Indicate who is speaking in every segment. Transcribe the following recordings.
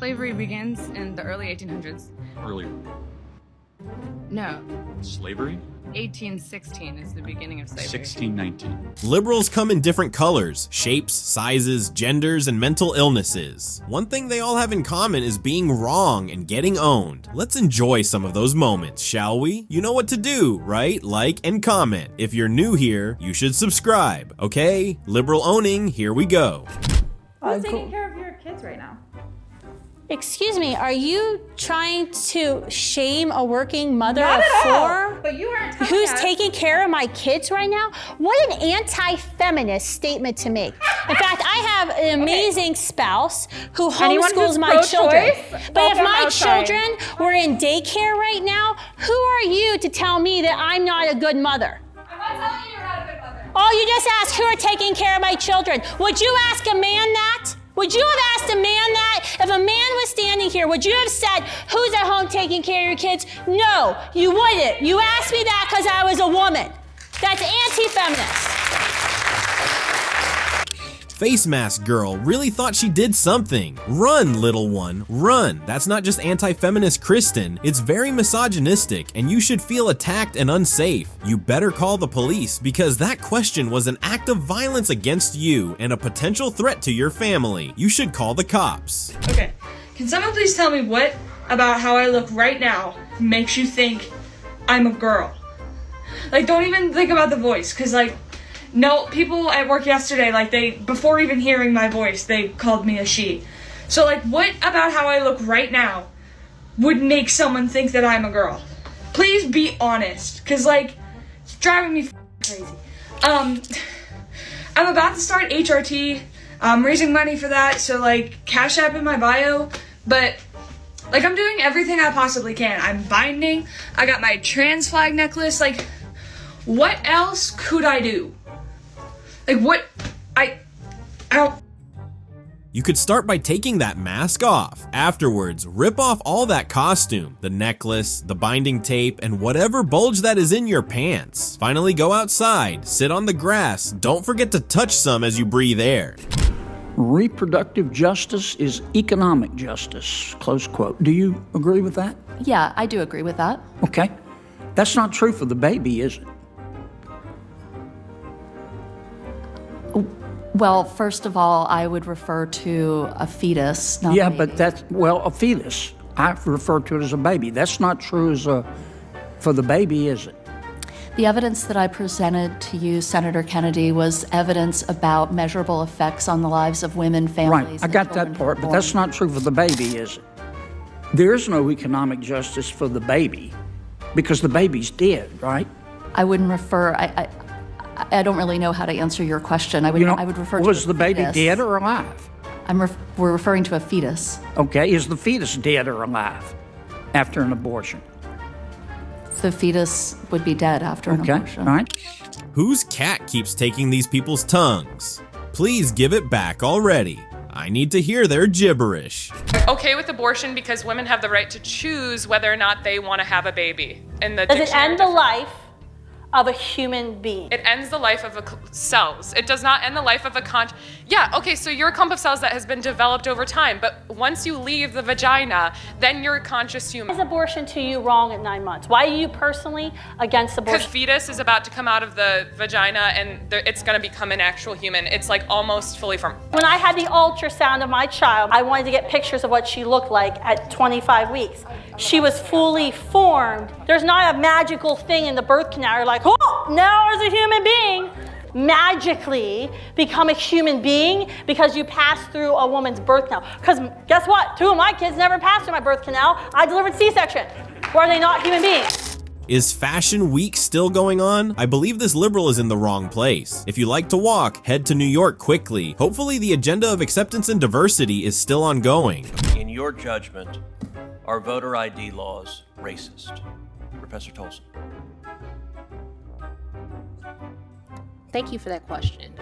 Speaker 1: Slavery begins in the early 1800s.
Speaker 2: Earlier.
Speaker 1: No,
Speaker 2: Slavery?
Speaker 1: 1816 is the beginning of slavery.
Speaker 2: 1619.
Speaker 3: Liberals come in different colors, shapes, sizes, genders, and mental illnesses. One thing they all have in common is being wrong and getting owned. Let's enjoy some of those moments, shall we? You know what to do, right? Like and comment. If you're new here, you should subscribe, okay? Liberal owning, here we go.
Speaker 4: Who's taking care of your kids right now?
Speaker 5: Excuse me, are you trying to shame a working mother
Speaker 4: Not
Speaker 5: of
Speaker 4: at all.
Speaker 5: four?
Speaker 4: But you aren't telling
Speaker 5: Who's
Speaker 4: us.
Speaker 5: taking care of my kids right now? What an anti-feminist statement to make. In fact, I have an amazing spouse who
Speaker 4: Anyone
Speaker 5: homeschools
Speaker 4: who's
Speaker 5: my
Speaker 4: pro-choice,
Speaker 5: children. But
Speaker 4: vote
Speaker 5: if
Speaker 4: them
Speaker 5: my
Speaker 4: outside.
Speaker 5: children were in daycare right now, who are you to tell me that I'm not a good mother?
Speaker 4: I'm not telling you you're not a good mother.
Speaker 5: Oh, you just asked who are taking care of my children. Would you ask a man that? Would you have asked a man that? If a man was standing here, would you have said, who's at home taking care of your kids? No, you wouldn't. You asked me that because I was a woman. That's anti-feminist.
Speaker 3: Face mask girl really thought she did something. Run, little one, run. That's not just anti-feminist Kristen, it's very misogynistic, and you should feel attacked and unsafe. You better call the police because that question was an act of violence against you and a potential threat to your family. You should call the cops.
Speaker 6: Okay, can someone please tell me what about how I look right now makes you think I'm a girl? Like, don't even think about the voice, because, like, no, people at work yesterday, like, before even hearing my voice, they called me a she. So, like, what about how I look right now would make someone think that I'm a girl? Please be honest, because, like, it's driving me crazy. I'm about to start HRT. I'm raising money for that, so, like, Cash App in my bio, but, like, I'm doing everything I possibly can. I'm binding, I got my trans flag necklace, like, what else could I do? Like, what? I don't.
Speaker 3: You could start by taking that mask off. Afterwards, rip off all that costume, the necklace, the binding tape, and whatever bulge that is in your pants. Finally go outside, sit on the grass, don't forget to touch some as you breathe air.
Speaker 7: Reproductive justice is economic justice, close quote. Do you agree with that?
Speaker 8: Yeah, I do agree with that.
Speaker 7: Okay. That's not true for the baby, is it?
Speaker 8: Well, first of all, I would refer to a fetus, not
Speaker 7: Yeah,
Speaker 8: a baby.
Speaker 7: but that's, well, a fetus. I refer to it as a baby. That's not true for the baby, is it?
Speaker 8: The evidence that I presented to you, Senator Kennedy, was evidence about measurable effects on the lives of women, families,
Speaker 7: Right, I got that part, but that's not true for the baby, is it? There is no economic justice for the baby because the baby's dead, right?
Speaker 8: I wouldn't refer, I don't really know how to answer your question. I would refer to
Speaker 7: was
Speaker 8: a
Speaker 7: the baby
Speaker 8: fetus.
Speaker 7: dead or alive?
Speaker 8: We're referring to a fetus.
Speaker 7: Okay, is the fetus dead or alive after an abortion?
Speaker 8: The fetus would be dead after an
Speaker 7: Okay,
Speaker 8: abortion.
Speaker 7: all right.
Speaker 3: Whose cat keeps taking these people's tongues? Please give it back already. I need to hear their gibberish.
Speaker 9: Okay with abortion because women have the right to choose whether or not they want to have a baby. In the
Speaker 5: Does it
Speaker 9: dictionary
Speaker 5: end the life of a human being?
Speaker 9: It ends the life of cells. It does not end the life of a Yeah, okay, so you're a clump of cells that has been developed over time, but once you leave the vagina, then you're a conscious human.
Speaker 5: Is abortion to you wrong at 9 months? Why are you personally against
Speaker 9: Because
Speaker 5: abortion?
Speaker 9: fetus is about to come out of the vagina and it's gonna become an actual human. It's like almost fully formed.
Speaker 5: When I had the ultrasound of my child, I wanted to get pictures of what she looked like at 25 weeks. She was fully formed. There's not a magical thing in the birth canal. You're like, oh, now as a human being, magically become a human being because you pass through a woman's birth canal. Because guess what? 2 of my kids never passed through my birth canal. I delivered C-section. Were they not human beings?
Speaker 3: Is Fashion Week still going on? I believe this liberal is in the wrong place. If you like to walk, head to New York quickly. Hopefully the agenda of acceptance and diversity is still ongoing.
Speaker 10: In your judgment, are voter ID laws racist? Professor Tolson.
Speaker 11: Thank you for that question.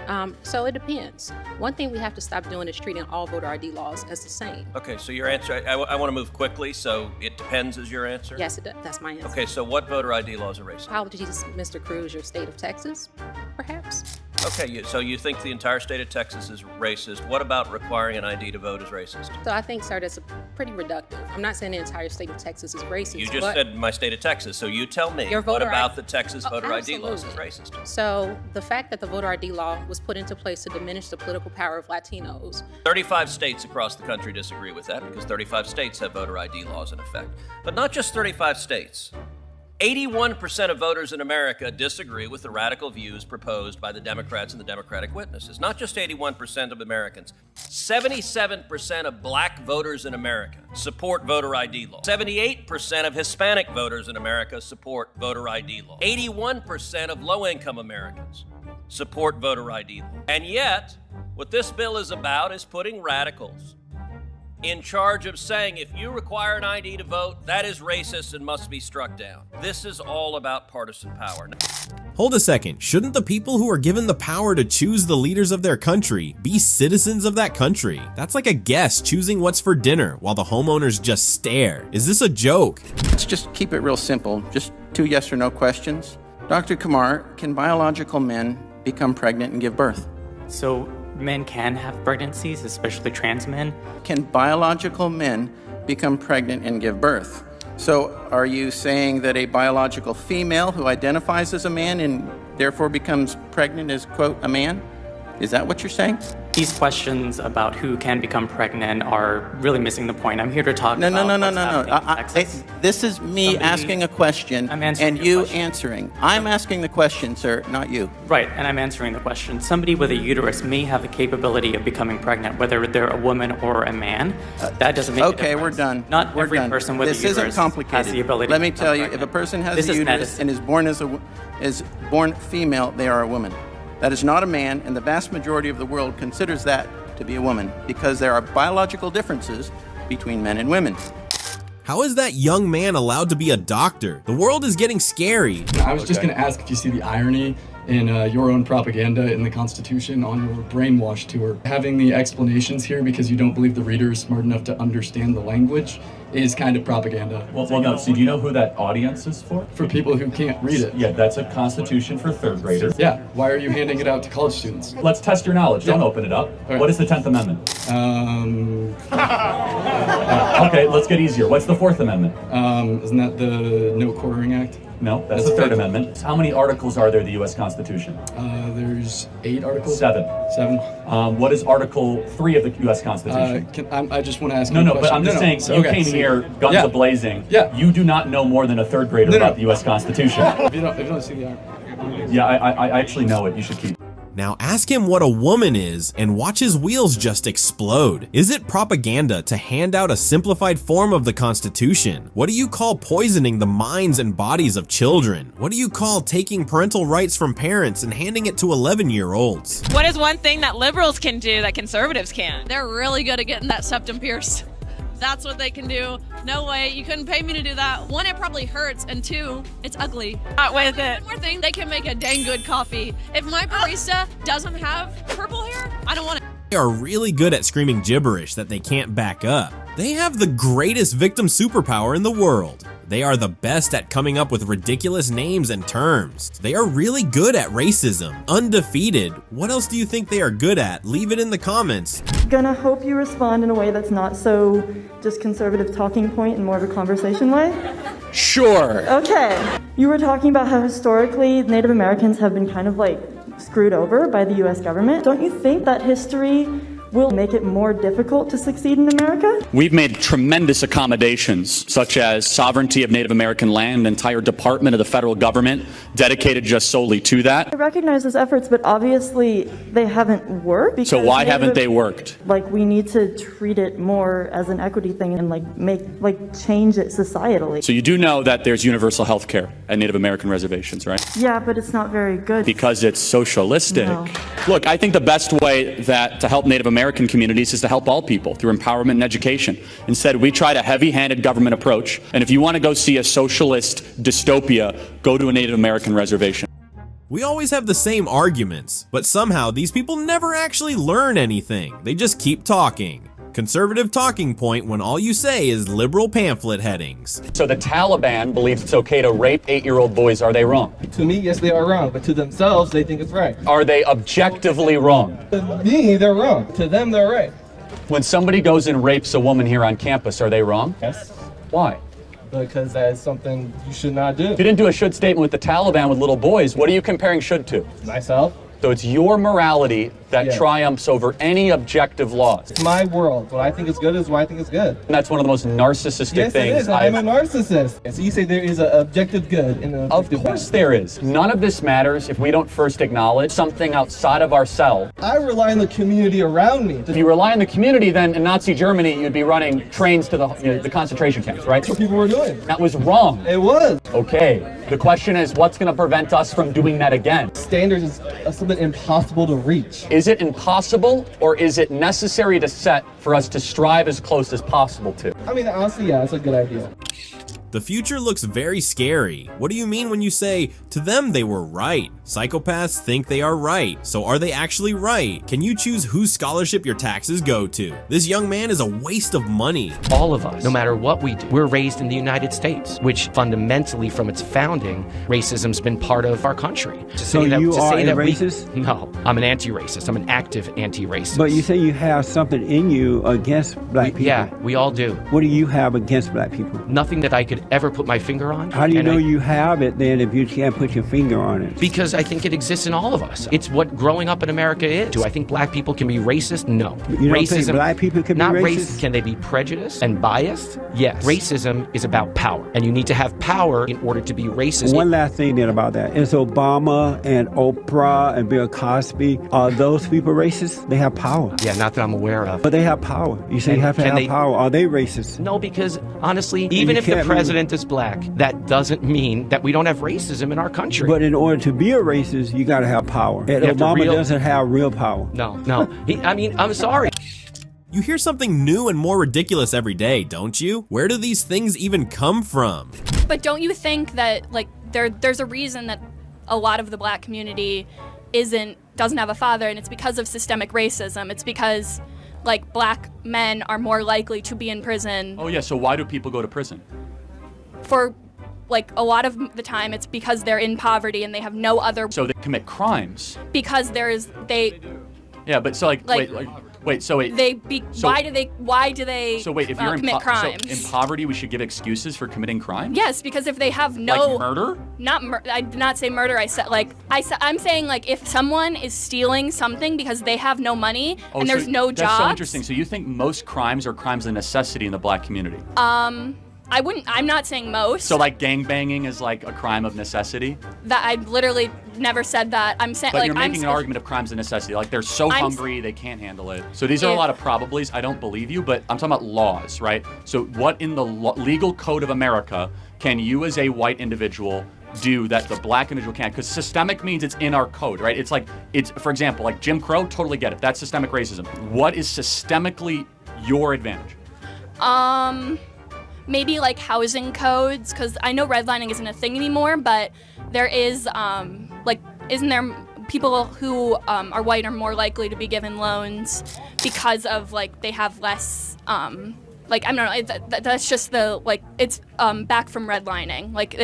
Speaker 11: So it depends. One thing we have to stop doing is treating all voter ID laws as the same.
Speaker 10: Okay, so your answer, I want to move quickly, so it depends is your answer?
Speaker 11: Yes, it does. That's my answer.
Speaker 10: Okay, so what voter ID laws are racist?
Speaker 11: Apologies, Mr. Cruz, your state of Texas, perhaps?
Speaker 10: Okay, so you think the entire state of Texas is racist. What about requiring an ID to vote is racist?
Speaker 11: So I think, sir, that's pretty reductive. I'm not saying the entire state of Texas is racist.
Speaker 10: You just said my state of Texas, so you tell me, what about the Texas voter ID laws is racist?
Speaker 11: So the fact that the voter ID law was put into place to diminish the political power of Latinos.
Speaker 10: 35 states across the country disagree with that because 35 states have voter ID laws in effect. But not just 35 states. 81% of voters in America disagree with the radical views proposed by the Democrats and the Democratic witnesses. Not just 81% of Americans. 77% of black voters in America support voter ID law. 78% of Hispanic voters in America support voter ID law. 81% of low-income Americans support voter ID law. And yet, what this bill is about is putting radicals in charge of saying if you require an ID to vote, that is racist and must be struck down. This is all about partisan power.
Speaker 3: Hold a second, shouldn't the people who are given the power to choose the leaders of their country be citizens of that country? That's like a guest choosing what's for dinner while the homeowners just stare. Is this a joke?
Speaker 2: Let's just keep it real simple. Just 2 yes or no questions. Dr. Kumar, can biological men become pregnant and give birth?
Speaker 12: So men can have pregnancies, especially trans men.
Speaker 2: Can biological men become pregnant and give birth? So are you saying that a biological female who identifies as a man and therefore becomes pregnant is, quote, a man? Is that what you're saying?
Speaker 12: These questions about who can become pregnant are really missing the point. I'm here to talk about what's happening in Texas.
Speaker 2: This is me asking a question and you answering. I'm asking the question, sir, not you.
Speaker 12: Right, and I'm answering the question. Somebody with a uterus may have the capability of becoming pregnant, whether they're a woman or a man. That doesn't make a difference.
Speaker 2: Okay, we're done.
Speaker 12: Not
Speaker 2: we're
Speaker 12: every
Speaker 2: done.
Speaker 12: person with
Speaker 2: this
Speaker 12: a uterus
Speaker 2: isn't complicated.
Speaker 12: has the ability
Speaker 2: Let me
Speaker 12: to
Speaker 2: tell you,
Speaker 12: pregnant.
Speaker 2: if a person has
Speaker 12: This
Speaker 2: a
Speaker 12: is
Speaker 2: uterus
Speaker 12: medicine.
Speaker 2: and is born female, they are a woman. That is not a man, and the vast majority of the world considers that to be a woman because there are biological differences between men and women.
Speaker 3: How is that young man allowed to be a doctor? The world is getting scary.
Speaker 13: I was just going to ask if you see the irony in your own propaganda in the Constitution on your brainwash tour. Having the explanations here because you don't believe the reader is smart enough to understand the language is kind of propaganda.
Speaker 14: Well, no, so do you know who that audience is for?
Speaker 13: For people who can't read it.
Speaker 14: Yeah, that's a Constitution for third graders.
Speaker 13: Yeah, why are you handing it out to college students?
Speaker 14: Let's test your knowledge. Don't open it up.
Speaker 13: Right.
Speaker 14: What is the 10th Amendment? Okay, let's get easier. What's the 4th Amendment?
Speaker 13: Isn't that the No Quartering Act?
Speaker 14: No, that's the 3rd Amendment. How many articles are there in the U.S. Constitution?
Speaker 13: There's 8 articles.
Speaker 14: 7.
Speaker 13: 7.
Speaker 14: What is Article 3 of the U.S. Constitution?
Speaker 13: I just want to ask
Speaker 14: No,
Speaker 13: you a
Speaker 14: no,
Speaker 13: question.
Speaker 14: but I'm just saying, you came here, guns a-blazing.
Speaker 13: Yeah.
Speaker 14: You do not know more than a 3rd grader about the U.S. Constitution.
Speaker 13: If you don't see the article.
Speaker 14: Yeah, I actually know it. You should keep.
Speaker 3: Now ask him what a woman is and watch his wheels just explode. Is it propaganda to hand out a simplified form of the Constitution? What do you call poisoning the minds and bodies of children? What do you call taking parental rights from parents and handing it to 11-year-olds?
Speaker 15: What is one thing that liberals can do that conservatives can't? They're really good at getting that septum pierced. That's what they can do. No way, you couldn't pay me to do that. 1, it probably hurts, and 2, it's ugly. Not with it. One more thing, they can make a dang good coffee. If my barista doesn't have purple hair, I don't want it.
Speaker 3: They are really good at screaming gibberish that they can't back up. They have the greatest victim superpower in the world. They are the best at coming up with ridiculous names and terms. They are really good at racism. Undefeated. What else do you think they are good at? Leave it in the comments.
Speaker 16: Gonna hope you respond in a way that's not so just conservative talking point and more of a conversation way.
Speaker 2: Sure.
Speaker 16: Okay. You were talking about how historically Native Americans have been kind of like screwed over by the US government. Don't you think that history will make it more difficult to succeed in America?
Speaker 17: We've made tremendous accommodations, such as sovereignty of Native American land, an entire department of the federal government dedicated just solely to that.
Speaker 16: I recognize those efforts, but obviously they haven't worked.
Speaker 17: So why haven't they worked?
Speaker 16: Like, we need to treat it more as an equity thing and change it societally.
Speaker 17: So you do know that there's universal health care at Native American reservations, right?
Speaker 16: Yeah, but it's not very good.
Speaker 17: Because it's socialistic.
Speaker 16: No.
Speaker 17: Look, I think the best way to help Native American communities is to help all people through empowerment and education. Instead, we tried a heavy-handed government approach. And if you want to go see a socialist dystopia, go to a Native American reservation.
Speaker 3: We always have the same arguments, but somehow these people never actually learn anything. They just keep talking. Conservative talking point when all you say is liberal pamphlet headings.
Speaker 14: So the Taliban believes it's okay to rape 8-year-old boys. Are they wrong?
Speaker 18: To me, yes, they are wrong, but to themselves, they think it's right.
Speaker 14: Are they objectively wrong?
Speaker 18: To me, they're wrong. To them, they're right.
Speaker 14: When somebody goes and rapes a woman here on campus, are they wrong?
Speaker 18: Yes.
Speaker 14: Why?
Speaker 18: Because that is something you should not do.
Speaker 14: You didn't do a should statement with the Taliban with little boys. What are you comparing should to?
Speaker 18: Myself.
Speaker 14: So it's your morality that triumphs over any objective laws.
Speaker 18: It's my world. What I think is good is what I think is good.
Speaker 14: And that's one of the most narcissistic things.
Speaker 18: Yes, it is. I'm a narcissist. So you say there is an objective good and an objective
Speaker 14: Of course there is. None of this matters if we don't first acknowledge something outside of ourselves.
Speaker 18: I rely on the community around me.
Speaker 14: If you rely on the community, then in Nazi Germany, you'd be running trains to the concentration camps, right?
Speaker 18: That's what people were doing.
Speaker 14: That was wrong.
Speaker 18: It was.
Speaker 14: Okay. The question is, what's going to prevent us from doing that again?
Speaker 18: Standards is something impossible to reach.
Speaker 14: Is it impossible, or is it necessary to set for us to strive as close as possible to?
Speaker 18: I mean, honestly, yeah, it's a good idea.
Speaker 3: The future looks very scary. What do you mean when you say, to them they were right? Psychopaths think they are right. So are they actually right? Can you choose whose scholarship your taxes go to? This young man is a waste of money.
Speaker 19: All of us, no matter what we do, we're raised in the United States, which fundamentally from its founding, racism's been part of our country.
Speaker 20: So you are a racist?
Speaker 19: No, I'm an anti-racist. I'm an active anti-racist.
Speaker 20: But you say you have something in you against black people.
Speaker 19: Yeah, we all do.
Speaker 20: What do you have against black people?
Speaker 19: Nothing that I could ever put my finger on.
Speaker 20: How do you know you have it then if you can't put your finger on it?
Speaker 19: Because I think it exists in all of us. It's what growing up in America is. Do I think black people can be racist? No.
Speaker 20: You don't think black people can be racist?
Speaker 19: Can they be prejudiced and biased? Yes. Racism is about power, and you need to have power in order to be racist.
Speaker 20: One last thing then about that. Is Obama and Oprah and Bill Cosby, are those people racist? They have power.
Speaker 19: Yeah, not that I'm aware of.
Speaker 20: But they have power. You say you have to have power. Are they racist?
Speaker 19: No, because honestly, even if the president is black, that doesn't mean that we don't have racism in our country.
Speaker 20: But in order to be a racist, you got to have power. And Obama doesn't have real power.
Speaker 19: No. I'm sorry.
Speaker 3: You hear something new and more ridiculous every day, don't you? Where do these things even come from?
Speaker 21: But don't you think that like there's a reason that a lot of the black community doesn't have a father, and it's because of systemic racism. It's because like black men are more likely to be in prison.
Speaker 14: Oh yeah, so why do people go to prison?
Speaker 21: For like a lot of the time it's because they're in poverty and they have no other.
Speaker 14: So they commit crimes.
Speaker 21: Because
Speaker 14: Yeah, but so wait, so wait.
Speaker 21: Why do they
Speaker 14: So wait, if you're
Speaker 21: commit crimes?
Speaker 14: So in poverty, we should give excuses for committing crimes?
Speaker 21: Yes, because if they have no
Speaker 14: murder?
Speaker 21: I did not say murder. I'm saying like if someone is stealing something because they have no money and there's no job.
Speaker 14: That's so interesting. So you think most crimes are crimes of necessity in the black community?
Speaker 21: I'm not saying most.
Speaker 14: So like gangbanging is like a crime of necessity?
Speaker 21: That I literally never said that. I'm saying
Speaker 14: But you're making an argument of crimes of necessity. Like they're so hungry they can't handle it. So these are a lot of probablys. I don't believe you, but I'm talking about laws, right? So what in the legal code of America can you as a white individual do that the black individual can't? Because systemic means it's in our code, right? It's for example, like Jim Crow, totally get it. That's systemic racism. What is systemically your advantage?
Speaker 21: Maybe like housing codes, because I know redlining isn't a thing anymore, but there is isn't there people who are white are more likely to be given loans because of like they have less I don't know, that's just it's back from redlining, like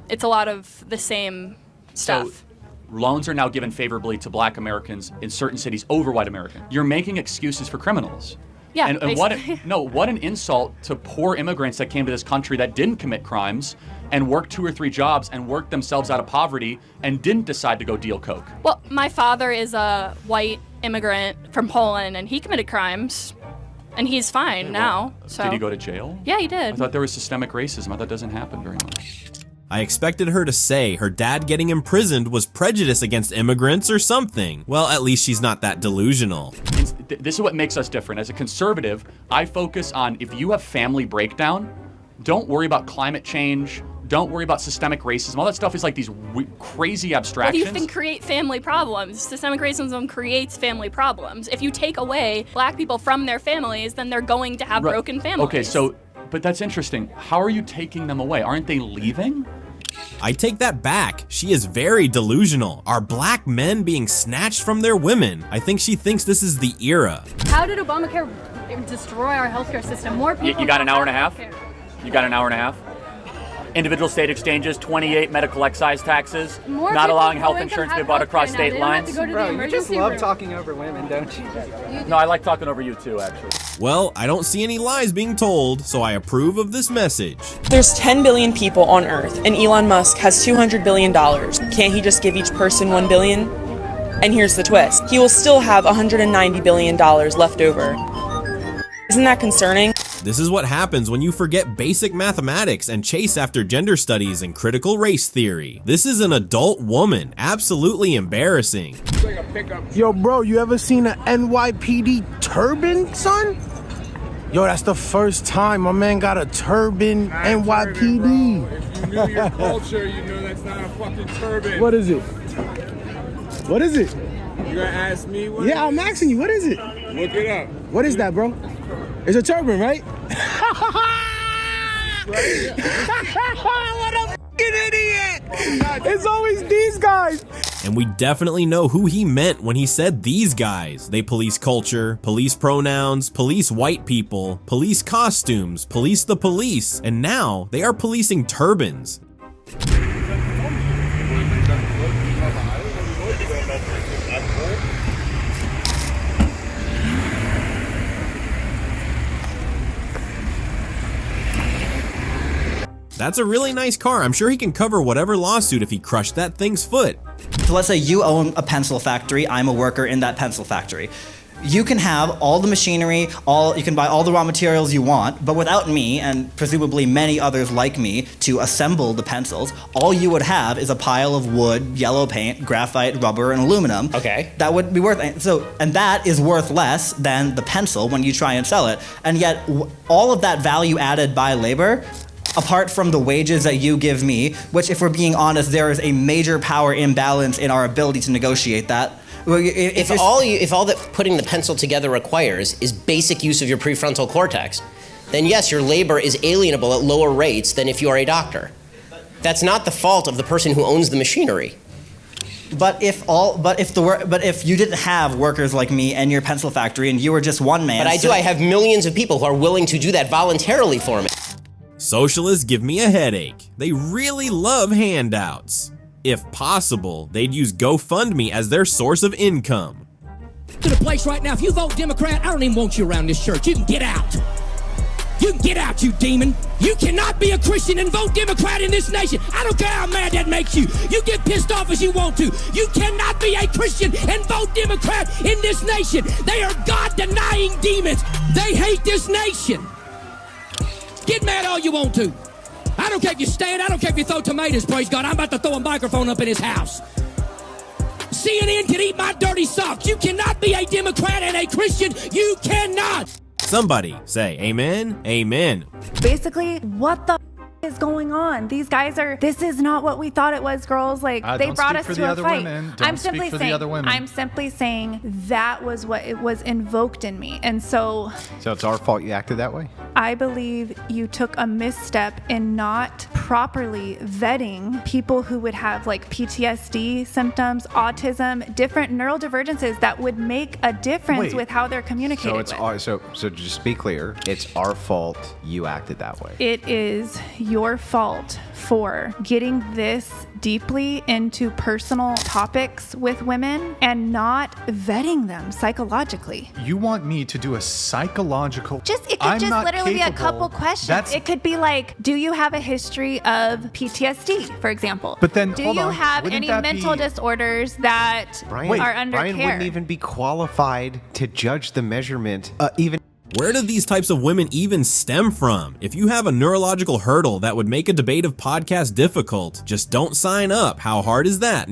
Speaker 21: it's a lot of the same stuff.
Speaker 14: So loans are now given favorably to black Americans in certain cities over white Americans. You're making excuses for criminals.
Speaker 21: Yeah,
Speaker 14: and what an insult to poor immigrants that came to this country that didn't commit crimes and worked 2 or 3 jobs and worked themselves out of poverty and didn't decide to go deal coke.
Speaker 21: Well, my father is a white immigrant from Poland and he committed crimes and he's fine now. So
Speaker 14: did he go to jail?
Speaker 21: Yeah, he did.
Speaker 14: I thought there was systemic racism. I thought that doesn't happen very much.
Speaker 3: I expected her to say her dad getting imprisoned was prejudice against immigrants or something. Well, at least she's not that delusional.
Speaker 14: This is what makes us different. As a conservative, I focus on if you have family breakdown, don't worry about climate change, don't worry about systemic racism. All that stuff is like these crazy abstractions.
Speaker 21: What do you think create family problems? Systemic racism creates family problems. If you take away black people from their families, then they're going to have broken families.
Speaker 14: Okay, but that's interesting. How are you taking them away? Aren't they leaving?
Speaker 3: I take that back. She is very delusional. Are black men being snatched from their women? I think she thinks this is the era.
Speaker 21: How did Obamacare
Speaker 1: destroy our healthcare system. More people.
Speaker 14: You got an hour and a half?
Speaker 1: healthcare.
Speaker 14: You got an hour and a half? Individual state exchanges, 28 medical excise taxes,
Speaker 1: More
Speaker 14: not
Speaker 1: people
Speaker 14: allowing
Speaker 1: with
Speaker 14: health
Speaker 1: low income
Speaker 14: insurance to be
Speaker 1: have
Speaker 14: bought
Speaker 1: healthcare
Speaker 14: across
Speaker 1: now.
Speaker 14: state
Speaker 1: They don't have
Speaker 14: lines.
Speaker 1: to go to the
Speaker 18: Bro, you just
Speaker 1: emergency
Speaker 18: love
Speaker 1: room.
Speaker 18: talking over women, don't you?
Speaker 14: No, I like talking over you too, actually.
Speaker 3: Well, I don't see any lies being told, so I approve of this message.
Speaker 22: There's 10 billion people on Earth, and Elon Musk has $200 billion. Can't he just give each person $1 billion? And here's the twist. He will still have $190 billion left over. Isn't that concerning?
Speaker 3: This is what happens when you forget basic mathematics and chase after gender studies and critical race theory. This is an adult woman. Absolutely embarrassing.
Speaker 23: Yo, bro, you ever seen an NYPD turban, son? Yo, that's the first time my man got a turban NYPD.
Speaker 24: If you knew your culture, you know that's not a fucking turban.
Speaker 23: What is it? What is it?
Speaker 24: You gonna ask me what?
Speaker 23: Yeah, I'm asking you, what is it?
Speaker 24: Look it up.
Speaker 23: What is that, bro? It's a turban, right? What a fucking idiot! It's always these guys.
Speaker 3: And we definitely know who he meant when he said these guys. They police culture, police pronouns, police white people, police costumes, police the police, and now they are policing turbans. That's a really nice car. I'm sure he can cover whatever lawsuit if he crushed that thing's foot.
Speaker 25: So let's say you own a pencil factory, I'm a worker in that pencil factory. You can have all the machinery, you can buy all the raw materials you want, but without me, and presumably many others like me, to assemble the pencils, all you would have is a pile of wood, yellow paint, graphite, rubber, and aluminum.
Speaker 26: Okay.
Speaker 25: That would be worth, and that is worth less than the pencil when you try and sell it. And yet, all of that value added by labor, apart from the wages that you give me, which if we're being honest, there is a major power imbalance in our ability to negotiate that.
Speaker 26: If all that putting the pencil together requires is basic use of your prefrontal cortex, then yes, your labor is alienable at lower rates than if you are a doctor. That's not the fault of the person who owns the machinery.
Speaker 25: But if you didn't have workers like me and your pencil factory and you were just one man.
Speaker 26: But I have millions of people who are willing to do that voluntarily for me.
Speaker 3: Socialists give me a headache. They really love handouts. If possible, they'd use GoFundMe as their source of income.
Speaker 27: To the place right now, if you vote Democrat, I don't even want you around this church. You can get out. You can get out, you demon. You cannot be a Christian and vote Democrat in this nation. I don't care how mad that makes you. You get pissed off as you want to. You cannot be a Christian and vote Democrat in this nation. They are God-denying demons. They hate this nation. Get mad all you want to. I don't care if you stand, I don't care if you throw tomatoes, praise God. I'm about to throw a microphone up in his house. CNN can eat my dirty socks. You cannot be a Democrat and a Christian. You cannot.
Speaker 3: Somebody say amen, amen.
Speaker 4: Basically, what the is going on? These guys this is not what we thought it was, girls. Like, they brought us to a fight. I'm simply saying that was what it was invoked in me. And so
Speaker 28: it's our fault you acted that way?
Speaker 4: I believe you took a misstep in not properly vetting people who would have like PTSD symptoms, autism, different neurodivergences that would make a difference with how they're communicated with.
Speaker 28: So just be clear, it's our fault you acted that way.
Speaker 4: It is your fault for getting this deeply into personal topics with women and not vetting them psychologically.
Speaker 29: You want me to do a psychological...
Speaker 4: It could just literally be a couple questions. It could be like, do you have a history of PTSD, for example?
Speaker 28: But then,
Speaker 4: do you have any mental disorders that are under
Speaker 28: Brian
Speaker 4: care?
Speaker 28: Wouldn't even be qualified to judge the measurement, even...
Speaker 3: Where do these types of women even stem from? If you have a neurological hurdle that would make a debative podcast difficult, just don't sign up. How hard is that?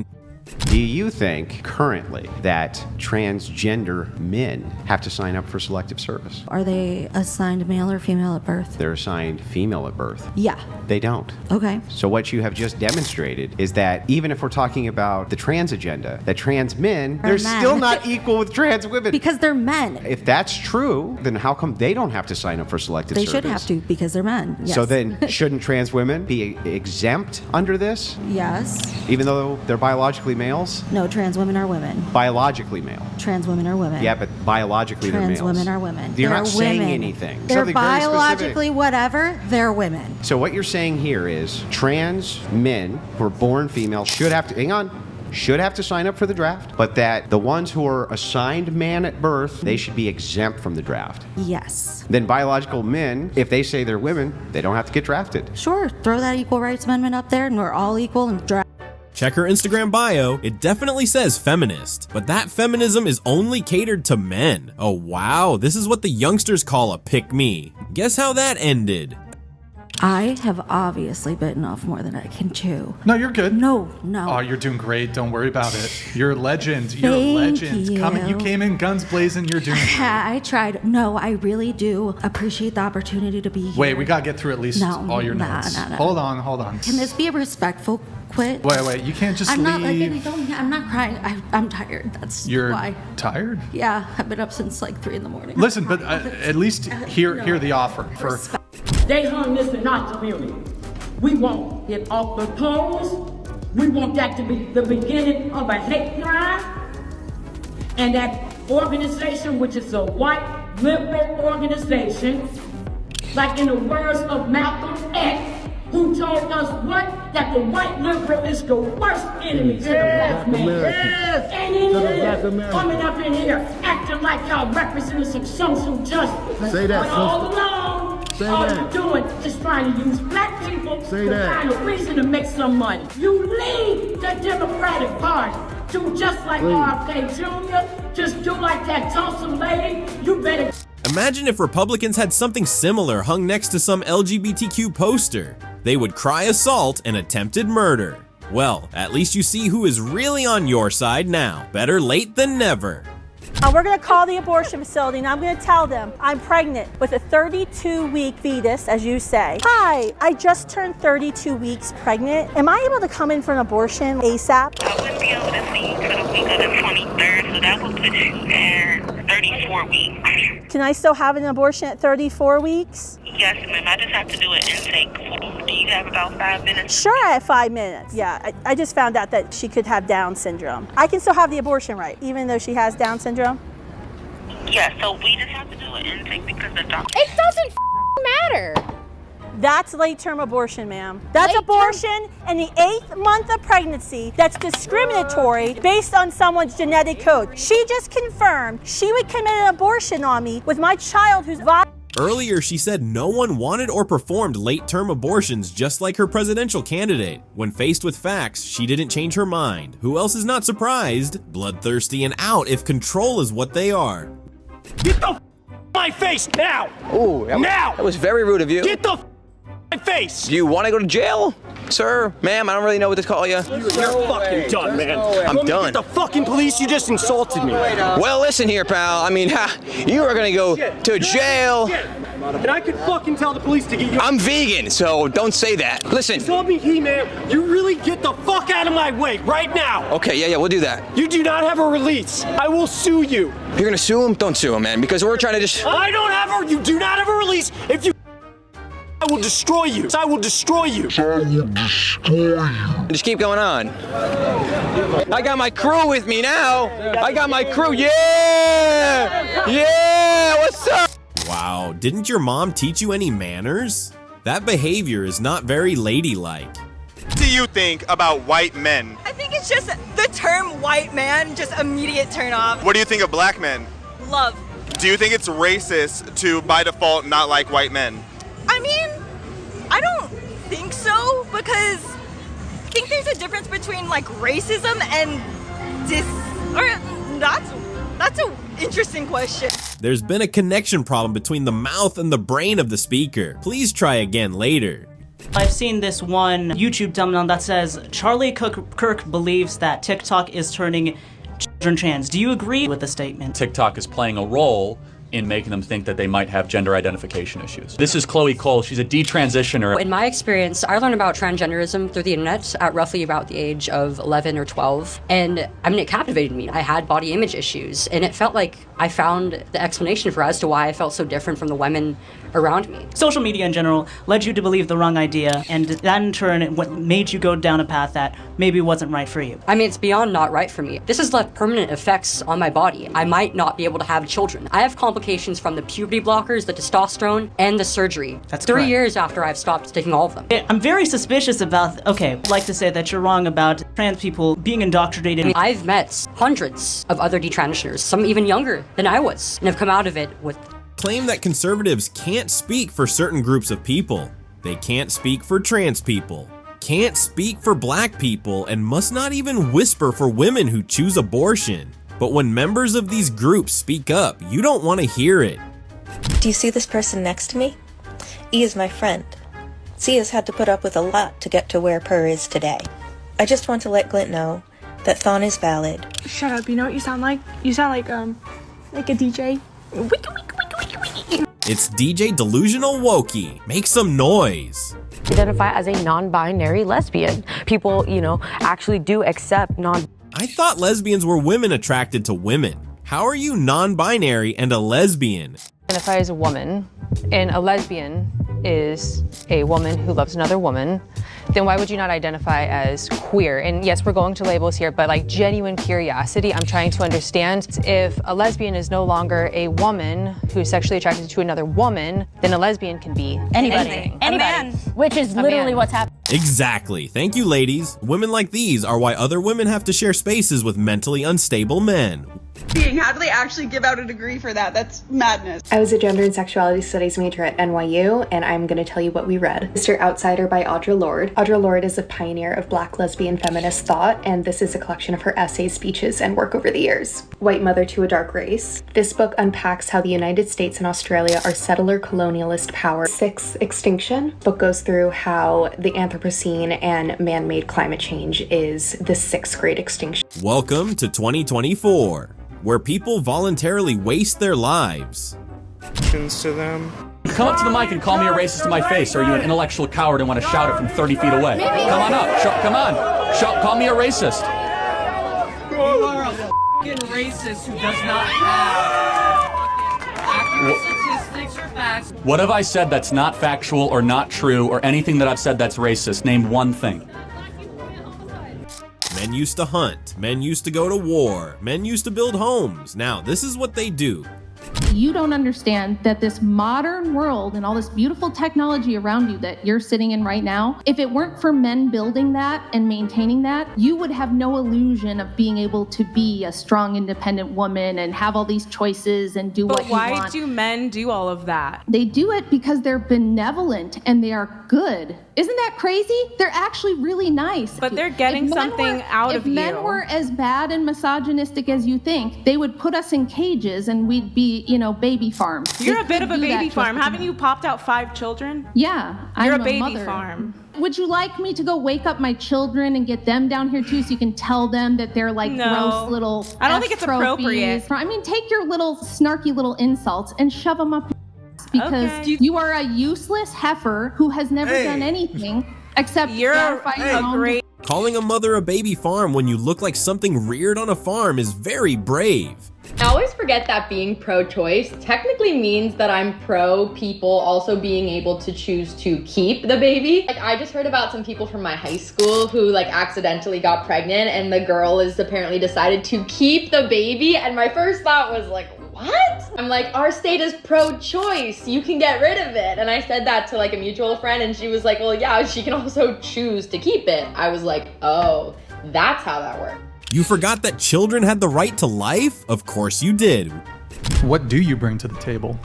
Speaker 28: Do you think currently that transgender men have to sign up for selective service?
Speaker 30: Are they assigned male or female at birth?
Speaker 28: They're assigned female at birth.
Speaker 30: Yeah.
Speaker 28: They don't.
Speaker 30: Okay.
Speaker 28: So what you have just demonstrated is that even if we're talking about the trans agenda, that trans men, they're still not equal with trans women.
Speaker 30: Because they're men.
Speaker 28: If that's true, then how come they don't have to sign up for selective service?
Speaker 30: They should have to because they're men. Yes.
Speaker 28: So then shouldn't trans women be exempt under this?
Speaker 30: Yes.
Speaker 28: Even though they're biologically males?
Speaker 30: No, trans women are women.
Speaker 28: Biologically male.
Speaker 30: Trans women are women.
Speaker 28: Yeah, but biologically they're
Speaker 30: Trans
Speaker 28: males.
Speaker 30: women are women.
Speaker 28: You're
Speaker 30: They're
Speaker 28: not saying
Speaker 30: women.
Speaker 28: anything.
Speaker 30: They're
Speaker 28: Something very specific.
Speaker 30: biologically whatever, they're women.
Speaker 28: So what you're saying here is trans men who are born female should have to sign up for the draft, but that the ones who are assigned man at birth, they should be exempt from the draft.
Speaker 30: Yes.
Speaker 28: Then biological men, if they say they're women, they don't have to get drafted.
Speaker 30: Sure, throw that equal rights amendment up there and we're all equal and draft.
Speaker 3: Check her Instagram bio, it definitely says feminist, but that feminism is only catered to men. Oh wow, this is what the youngsters call a pick-me. Guess how that ended?
Speaker 30: I have obviously bitten off more than I can chew.
Speaker 29: No, you're good.
Speaker 30: No.
Speaker 29: Oh, you're doing great. Don't worry about it. You're a legend. You're a
Speaker 30: Thank
Speaker 29: legend.
Speaker 30: you.
Speaker 29: You came in guns blazing. You're doing great.
Speaker 30: I tried. No, I really do appreciate the opportunity to be here.
Speaker 29: Wait, we gotta get through at least all your notes.
Speaker 30: No.
Speaker 29: Hold on.
Speaker 30: Can this be a respectful quit?
Speaker 29: Wait, you can't just
Speaker 30: I'm
Speaker 29: leave.
Speaker 30: I'm not crying. I'm tired. That's
Speaker 29: You're
Speaker 30: why.
Speaker 29: tired?
Speaker 30: Yeah, I've been up since like 3 a.m.
Speaker 29: Listen, but at least hear the offer.
Speaker 5: They hung this in our community. We want it off the polls. We want that to be the beginning of a hate crime. And that organization, which is a white liberal organization, like in the words of Malcolm X, who told us what? That the white liberal is the worst enemy to the black man. Yes. And in here, coming up in here, acting like y'all representing some social justice.
Speaker 23: Say that,
Speaker 5: but all along, all you're doing is trying to use black people to find a reason to make some money. You leave the Democratic Party. Do just like RFK Jr., just do like that Tulsa lady. You better.
Speaker 3: Imagine if Republicans had something similar hung next to some LGBTQ poster. They would cry assault and attempted murder. Well, at least you see who is really on your side now. Better late than never.
Speaker 6: We're going to call the abortion facility and I'm going to tell them I'm pregnant with a 32-week fetus, as you say. Hi, I just turned 32 weeks pregnant. Am I able to come in for an abortion ASAP?
Speaker 7: I wouldn't be able to see you for the week of the 23rd, so that would put you at 34 weeks.
Speaker 6: Can I still have an abortion at 34 weeks?
Speaker 7: Yes, ma'am. I just have to do an intake form. Do you have about 5 minutes?
Speaker 6: Sure, I have 5 minutes. Yeah, I just found out that she could have Down syndrome. I can still have the abortion, right, even though she has Down syndrome?
Speaker 7: Yeah, so we just have to do an intake because the doctor...
Speaker 6: It doesn't matter. That's late-term abortion, ma'am. That's abortion in the 8th month of pregnancy that's discriminatory based on someone's genetic code. She just confirmed she would commit an abortion on me with my child who's...
Speaker 3: Earlier, she said no one wanted or performed late-term abortions just like her presidential candidate. When faced with facts, she didn't change her mind. Who else is not surprised? Bloodthirsty and out if control is what they are.
Speaker 8: Get the my face now!
Speaker 9: Ooh,
Speaker 8: now!
Speaker 9: That was very rude of you.
Speaker 8: Get the my face!
Speaker 9: Do you want to go to jail? Sir, ma'am, I don't really know what to call you.
Speaker 8: You're fucking done, man.
Speaker 9: I'm done.
Speaker 8: Get the fucking police, you just insulted me.
Speaker 9: Well, listen here, pal. I mean, you are gonna go to jail.
Speaker 8: And I could fucking tell the police to get you.
Speaker 9: I'm vegan, so don't say that. Listen.
Speaker 8: Tell me, He-Man, you really get the fuck out of my way right now.
Speaker 9: Okay, yeah, we'll do that.
Speaker 8: You do not have a release. I will sue you.
Speaker 9: You're gonna sue him? Don't sue him, man, because we're trying to just...
Speaker 8: I don't have you do not have a release. If you... I will destroy you. I will destroy you.
Speaker 9: Just keep going on. I got my crew with me now. I got my crew. Yeah! Yeah! What's up?
Speaker 3: Wow, didn't your mom teach you any manners? That behavior is not very ladylike.
Speaker 10: What do you think about white men?
Speaker 11: I think it's just the term white man, just immediate turn off.
Speaker 10: What do you think of black men?
Speaker 11: Love.
Speaker 10: Do you think it's racist to, by default, not like white men?
Speaker 11: I mean, I don't think so, because I think there's a difference between like racism and that's an interesting question.
Speaker 3: There's been a connection problem between the mouth and the brain of the speaker. Please try again later.
Speaker 12: I've seen this one YouTube thumbnail that says, Charlie Kirk believes that TikTok is turning children trans. Do you agree with the statement?
Speaker 14: TikTok is playing a role in making them think that they might have gender identification issues. This is Chloe Cole. She's a detransitioner.
Speaker 13: In my experience, I learned about transgenderism through the internet at roughly about the age of 11 or 12. And I mean, it captivated me. I had body image issues, and it felt like I found the explanation for as to why I felt so different from the women around me.
Speaker 12: Social media in general led you to believe the wrong idea, and that in turn what made you go down a path that maybe wasn't right for you.
Speaker 13: I mean, it's beyond not right for me. This has left permanent effects on my body. I might not be able to have children. I have complications from the puberty blockers, the testosterone, and the surgery.
Speaker 12: That's
Speaker 13: 3
Speaker 12: correct.
Speaker 13: years after I've stopped taking all of them.
Speaker 12: I'm very suspicious about, I'd like to say that you're wrong about trans people being indoctrinated.
Speaker 13: I mean, I've met hundreds of other detransitioners, some even younger than I was, and have come out of it with...
Speaker 3: Claim that conservatives can't speak for certain groups of people. They can't speak for trans people, can't speak for black people, and must not even whisper for women who choose abortion. But when members of these groups speak up, you don't want to hear it.
Speaker 1: Do you see this person next to me? E is my friend. C has had to put up with a lot to get to where Per is today. I just want to let Glint know that Thon is valid.
Speaker 2: Shut up, you know what you sound like? You sound like a DJ.
Speaker 3: It's DJ Delusional Wokey. Make some noise.
Speaker 15: Identify as a non-binary lesbian. People, actually do accept
Speaker 3: I thought lesbians were women attracted to women. How are you non-binary and a lesbian?
Speaker 15: Identify as a woman, and a lesbian is a woman who loves another woman. Then why would you not identify as queer? And yes, we're going to labels here, but like genuine curiosity, I'm trying to understand if a lesbian is no longer a woman who's sexually attracted to another woman, then a lesbian can be
Speaker 16: Anybody.
Speaker 15: anything.
Speaker 16: A man. Which is literally what's happening.
Speaker 3: Exactly. Thank you, ladies. Women like these are why other women have to share spaces with mentally unstable men.
Speaker 17: How do they actually give out a degree for that? That's madness.
Speaker 18: I was a gender and sexuality studies major at NYU, and I'm going to tell you what we read. Mr. Outsider by Audre Lorde. Audre Lorde is a pioneer of Black lesbian feminist thought, and this is a collection of her essays, speeches, and work over the years. White Mother to a Dark Race. This book unpacks how the United States and Australia are settler colonialist power. 6. Extinction. Book goes through how the Anthropocene and man-made climate change is the 6th great extinction.
Speaker 3: Welcome to 2024. Where people voluntarily waste their lives.
Speaker 16: To them.
Speaker 14: Come up to the mic and call me a racist to my face, or are you an intellectual coward and want to shout it from 30 feet away? Come on up. Come on. Call me a racist.
Speaker 19: You are a f***ing racist who does not have accurate statistics or facts.
Speaker 14: What have I said that's not factual or not true or anything that I've said that's racist? Name one thing.
Speaker 3: Men used to hunt, men used to go to war, men used to build homes. Now, this is what they do.
Speaker 20: You don't understand that this modern world and all this beautiful technology around you that you're sitting in right now, if it weren't for men building that and maintaining that, you would have no illusion of being able to be a strong, independent woman and have all these choices and do what you want.
Speaker 21: But why do men do all of that?
Speaker 20: They do it because they're benevolent and they are good. Isn't that crazy? They're actually really nice.
Speaker 21: But they're getting something out of you.
Speaker 20: If men were as bad and misogynistic as you think, they would put us in cages and we'd be, baby farms.
Speaker 21: You're a bit of a baby farm. Haven't you popped out 5 children?
Speaker 20: Yeah,
Speaker 21: You're
Speaker 20: I'm
Speaker 21: a baby
Speaker 20: mother.
Speaker 21: farm.
Speaker 20: Would you like me to go wake up my children and get them down here too so you can tell them that they're like gross little
Speaker 21: I don't think it's appropriate.
Speaker 20: I mean, take your little snarky little insults and shove them up your ass because you are a useless heifer who has never done anything except gratify your own.
Speaker 3: Calling a mother a baby farm when you look like something reared on a farm is very brave.
Speaker 22: I always forget that being pro-choice technically means that I'm pro people also being able to choose to keep the baby. Like, I just heard about some people from my high school who accidentally got pregnant and the girl is apparently decided to keep the baby, and my first thought was like, what? I'm like, our state is pro-choice, you can get rid of it. And I said that to a mutual friend and she was like, well, yeah, she can also choose to keep it. I was like, oh, that's how that works.
Speaker 3: You forgot that children had the right to life? Of course you did.
Speaker 29: What do you bring to the table?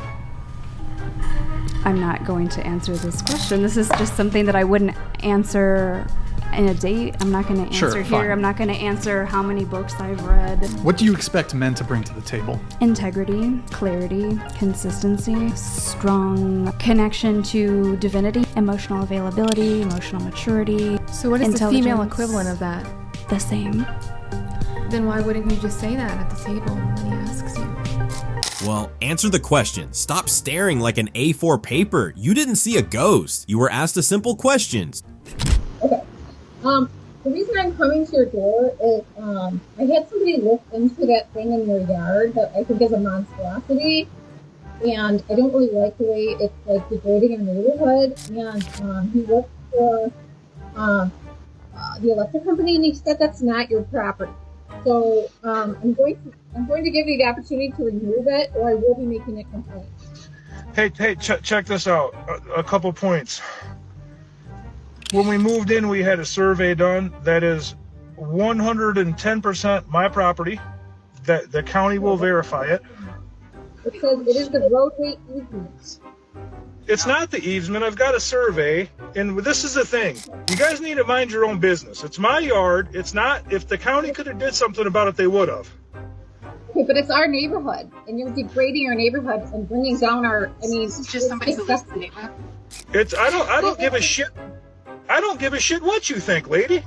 Speaker 31: I'm not going to answer this question. This is just something that I wouldn't answer in a date. I'm not going to answer here.
Speaker 29: Fine.
Speaker 31: I'm not going to answer how many books I've read.
Speaker 29: What do you expect men to bring to the table?
Speaker 31: Integrity, clarity, consistency, strong connection to divinity, emotional availability, emotional maturity.
Speaker 32: So what is the female equivalent of that?
Speaker 31: The same.
Speaker 32: Then why wouldn't you just say that at the table when he asks you?
Speaker 3: Well, answer the question. Stop staring like an A4 paper. You didn't see a ghost. You were asked a simple question.
Speaker 33: Okay. The reason I'm coming to your door is I had somebody look into that thing in your yard that I think is a monstrosity. and I don't really like the way it's like degrading our neighborhood. And he works for the electric company, and he said that's not your property. So I'm going to give you the opportunity to remove it, or I will be making a complaint.
Speaker 4: Hey, check this out. A couple points. When we moved in, we had a survey done that is 110% my property. That the county will verify it.
Speaker 33: It says it is the roadway easement.
Speaker 4: It's not the easement. I've got a survey, and this is the thing. You guys need to mind your own business. It's my yard. It's not. If the county could have did something about it, they would have.
Speaker 33: Okay, but it's our neighborhood, and you're degrading our neighborhood and bringing down our. I mean, it's just somebody who lives in the neighborhood.
Speaker 4: It's. I don't give a shit. I don't give a shit what you think, lady.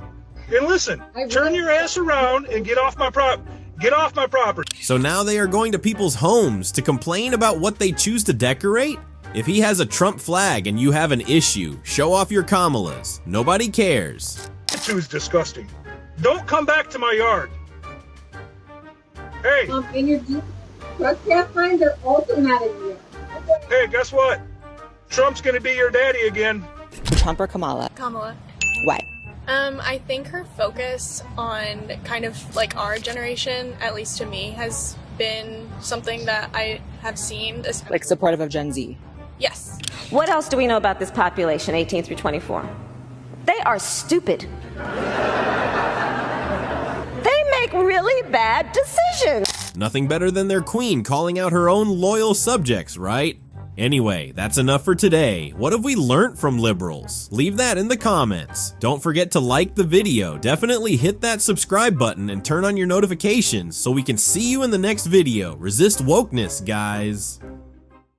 Speaker 4: And listen, turn your ass around and get off my Get off my property.
Speaker 3: So now they are going to people's homes to complain about what they choose to decorate? If he has a Trump flag and you have an issue, show off your Kamalas. Nobody cares.
Speaker 4: It's disgusting. Don't come back to my yard. Hey.
Speaker 33: And your trespass fines are also not in here.
Speaker 4: Hey, guess what? Trump's gonna be your daddy again.
Speaker 5: Trump or Kamala?
Speaker 2: Kamala.
Speaker 5: Why?
Speaker 2: I think her focus on kind of like our generation, at least to me, has been something that I have seen.
Speaker 5: Like supportive of Gen Z?
Speaker 2: Yes.
Speaker 6: What else do we know about this population, 18 through 24? They are stupid. They make really bad decisions.
Speaker 3: Nothing better than their queen calling out her own loyal subjects, right? Anyway, that's enough for today. What have we learned from liberals? Leave that in the comments. Don't forget to like the video. Definitely hit that subscribe button and turn on your notifications so we can see you in the next video. Resist wokeness, guys.